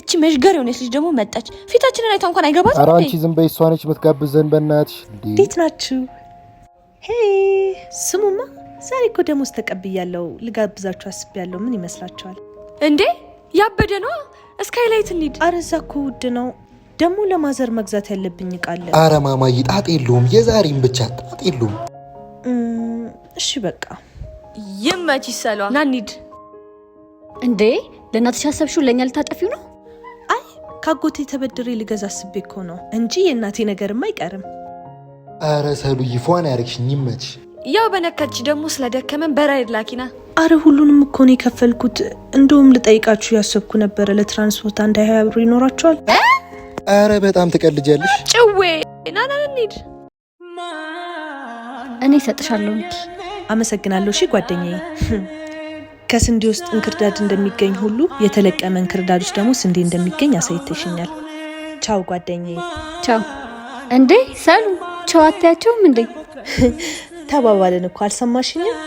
እቺ መሽገር የሆነች ልጅ ደግሞ መጣች ፊታችንን አይታ እንኳን አይገባት ኧረ አንቺ ዝም በይ እሷ ነች የምትጋብዘን በእናትሽ እንዴት ናችሁ ሄይ ስሙማ ዛሬ እኮ ደሞዝ ተቀብያለሁ ልጋብዛችሁ አስቤያለሁ ምን ይመስላችኋል እንዴ ያበደ ነው ስካይላይት እንሂድ ኧረ እዛ እኮ ውድ ነው ደግሞ ለማዘር መግዛት ያለብኝ ቃል ኧረ ማማዬ ጣጣ የለውም የዛሬም ብቻ ጣጣ የለውም እሺ በቃ ይመች ይሰሏ ና እንሂድ እንዴ ለእናትሽ አሰብሽው ለኛ ልታጠፊው ነው አይ ካጎቴ ተበድሬ ልገዛ አስቤ እኮ ነው እንጂ የእናቴ ነገርም አይቀርም ኧረ ሰሉ ይፏን ያርክሽኝ ይመች ያው በነከች ደግሞ ስለደከመን በራይድ ላኪና አረ ሁሉንም እኮ ነው የከፈልኩት እንደውም ልጠይቃችሁ ያሰብኩ ነበር ለትራንስፖርት 120 ብር ይኖራቸዋል አረ በጣም ትቀልጃለሽ ጭዌ ና እንሂድ እኔ ሰጥሻለሁ እንጂ አመሰግናለሁ እሺ ጓደኛዬ ከስንዴ ውስጥ እንክርዳድ እንደሚገኝ ሁሉ የተለቀመ እንክርዳዶች ደግሞ ስንዴ እንደሚገኝ አሳይተሽኛል ቻው ጓደኛዬ ቻው እንዴ ሰሉ ቻው አታያቸውም እንዴ ተባባልን እኮ አልሰማሽኝም